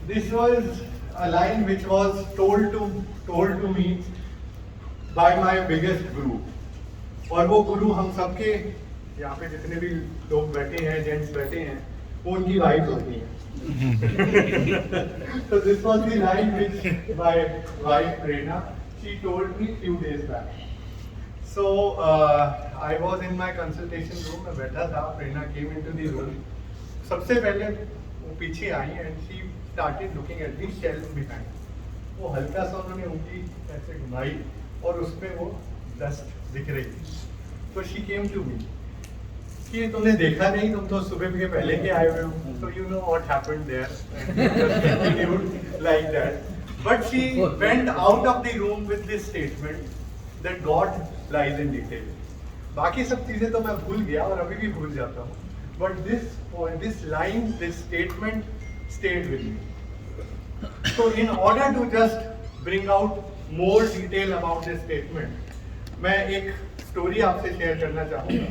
This was a line which was told to me by my biggest guru. और वो गुरु हम सबके यहाँ पे जितने भी लोग बैठे हैं, जेंट्स बैठे हैं, वो उनकी वाइफ होती हैं. So this was the line which my wife Prerna, she told me few days back. So I was in my consultation room, मैं बैठा था, Prerna came into the room. सबसे पहले वो पीछे आई and she started looking at the shelf behind. वो हल्का सा उन्होंने उंगली ऐसे घुमाई और उसमें वो डस्ट दिख रही थी. So she came to me कि तुमने देखा नहीं, तुम तो सुबह के पहले के आए हुए हो. So you know what happened there. Just continued like that. But she went out of the room with this statement that God lies in detail. बाकी सब चीजें तो मैं भूल गया और अभी भी भूल जाता हूँ. But this line, this statement stayed with me. So in order to just bring out more detail about this statement, मैं एक स्टोरी आपसे शेयर करना चाहूँगा.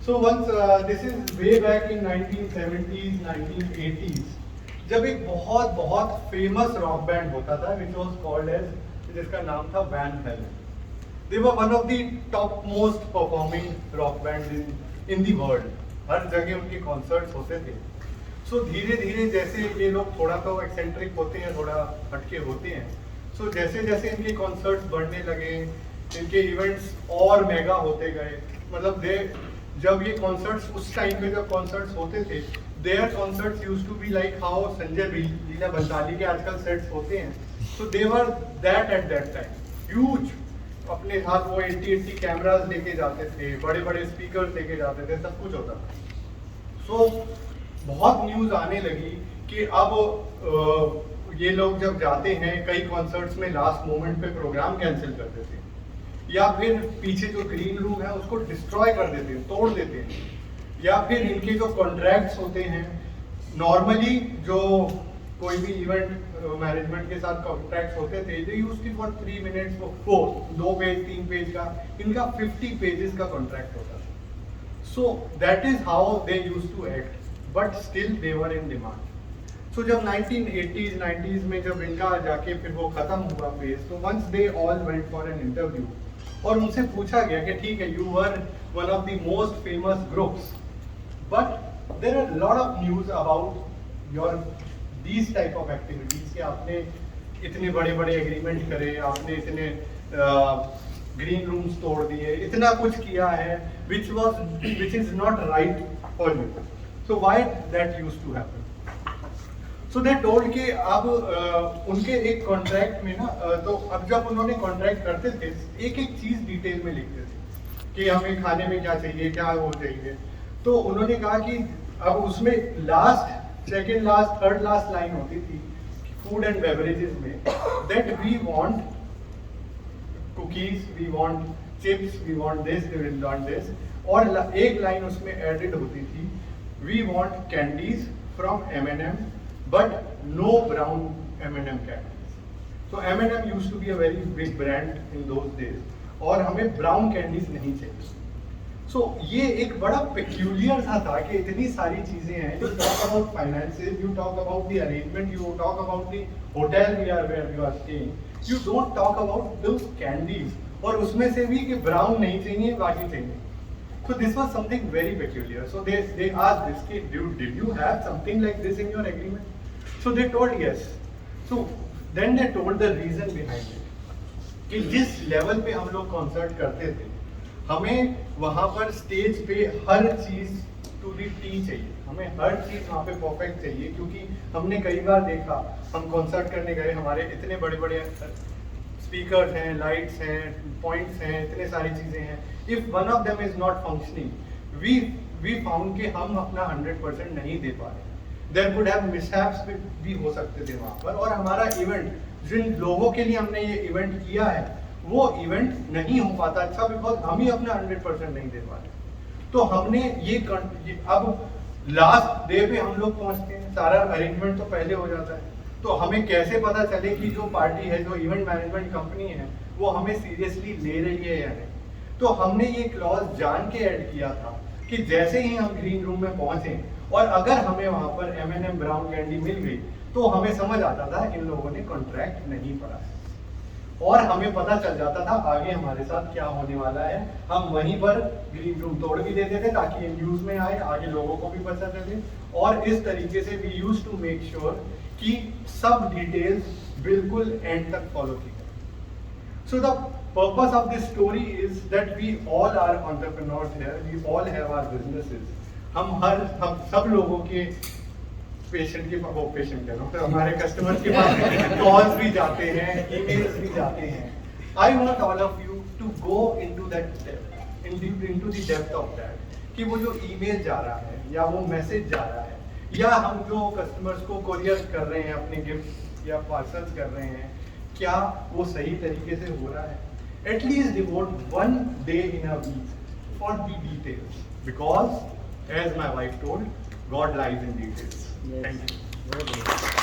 So once this is way back in 1970s, 1980s, जब एक बहुत famous rock band होता था, which was called as, जिसका नाम था Van Halen. They were one of the top most performing rock bands in the world. हर जगह उनके कॉन्सर्ट्स होते थे. सो धीरे धीरे जैसे ये लोग थोड़ा तो एक्सेंट्रिक होते हैं, थोड़ा हटके होते हैं. सो जैसे जैसे इनके कॉन्सर्ट्स बढ़ने लगे, इनके इवेंट्स और मेगा होते गए. मतलब जब ये कॉन्सर्ट्स उस टाइम पे जब कॉन्सर्ट्स होते थे, their concerts used to be like how Sanjay Leela Bhansali के आजकल सेट्स होते हैं. So they were that at that time huge. अपने साथ वो 80 कैमरास लेके जाते थे, बड़े बड़े स्पीकर्स लेके जाते थे, सब कुछ होता था. सो बहुत न्यूज़ आने लगी कि अब ये लोग जब जाते हैं कई कॉन्सर्ट्स में लास्ट मोमेंट पे प्रोग्राम कैंसिल कर देते हैं, या फिर पीछे जो ग्रीन रूम है उसको डिस्ट्रॉय कर देते हैं, तोड़ देते हैं, या फिर इनके जो कॉन्ट्रैक्ट्स होते हैं, नॉर्मली जो कोई भी इवेंट मैनेजमेंट के साथ कॉन्ट्रैक्ट्स होते थे, they used to for 3 minutes वो 2 पेज 3 पेज का, इनका 50 पेजेस का कॉन्ट्रैक्ट होता था. So that is how they used to act, but still they were in demand. So जब 1980s 90s में जब इनका जाके फिर वो खत्म हुआ फेज, तो once they all went for an interview और उनसे पूछा गया कि ठीक है, you were one of the most famous groups, but there are lot of news about your these type of activities कि आपने इतने बड़े बड़े एग्रीमेंट करे, आपने इतने ग्रीन रूम्स तोड़ दिए, इतना कुछ किया है which is not right for you. So why that used to happen? So they told कि अब उनके एक कॉन्ट्रैक्ट में ना, तो अब जब उन्होंने कॉन्ट्रैक्ट करते थे एक एक चीज डिटेल में लिखते थे कि हमें खाने में क्या चाहिए, क्या वो चाहिए. तो उन्होंने कहा कि अब उसमें last second last third last line होती थी फूड एंड बेवरेजेस में, that we want cookies, we want chips, we want this, we want this. और एक लाइन उसमें एडेड होती थी, we want candies from M&M but no brown M&M candies. So M&M used to be a very big brand in those days, और हमें brown candies नहीं चाहिए. सो ये एक बड़ा पेक्यूलियर सा था कि इतनी सारी चीजें हैं. You talk about finances, you talk about the arrangement, you talk about the hotel where you are staying, you don't talk about those candies, और उसमें से भी कि ब्राउन नहीं चाहिए, बाकी चाहिए. So this was something very peculiar. So they asked this कि did you have something like this in your agreement? So they told yes. So then they told the reason behind it कि जिस level पे हम लोग concert करते थे, हमें वहाँ पर स्टेज पे हर चीज टू दी टी चाहिए, हमें हर चीज वहाँ पे परफेक्ट चाहिए. क्योंकि हमने कई बार देखा, हम कॉन्सर्ट करने गए, हमारे इतने बड़े बड़े स्पीकर्स हैं, लाइट्स हैं, पॉइंट्स हैं, इतने सारी चीजें हैं. If one of them is not functioning, we found कि हम अपना 100% नहीं दे पा रहे. देयर कुड हैव मिसहैप्स भी हो सकते थे वहाँ पर, और हमारा इवेंट, जिन लोगों के लिए हमने ये इवेंट किया है, वो इवेंट नहीं हो पाता अच्छा, बिकॉज हम ही अपना 100% नहीं दे पाते. तो हमने ये अब लास्ट डे पे हम लोग पहुंचते हैं, सारा अरेंजमेंट तो पहले हो जाता है, तो हमें कैसे पता चले कि जो पार्टी है, जो इवेंट मैनेजमेंट कंपनी है, वो हमें सीरियसली ले रही है या नहीं. तो हमने ये क्लॉज जान के ऐड किया था कि जैसे ही हम ग्रीन रूम में पहुंचे और अगर हमें वहां पर M&M ब्राउन कैंडी मिल गई, तो हमें समझ आता था इन लोगों ने कॉन्ट्रैक्ट नहीं पढ़ा है, और हमें पता चल जाता था आगे हमारे साथ क्या होने वाला है। हम वहीं पर ग्रीन रूम तोड़ भी देते थे ताकि न्यूज में आए, आगे लोगों को भी पता चले, और इस तरीके से we used to make sure कि सब डिटेल्स बिल्कुल एंड तक फॉलो की जाए। So the purpose of this story is that we all are entrepreneurs here, we all have our businesses. हम सब लोगों के पेशेंट के पेशेंट कह रहा हूँ, हमारे कस्टमर्स के पास कॉल्स भी जाते हैं, ईमेल्स भी जाते हैं। I want all of you to go into that depth, into the depth of that, कि वो जो ईमेल जा रहा है या वो मैसेज जा रहा है या हम जो कस्टमर्स को कोरियर कर रहे हैं अपने गिफ्ट या पार्सल्स कर रहे हैं, क्या वो सही तरीके से हो रहा है। At least devote 1 day in a week for the details, because as my wife told, God lies in details. Yes. Thank you.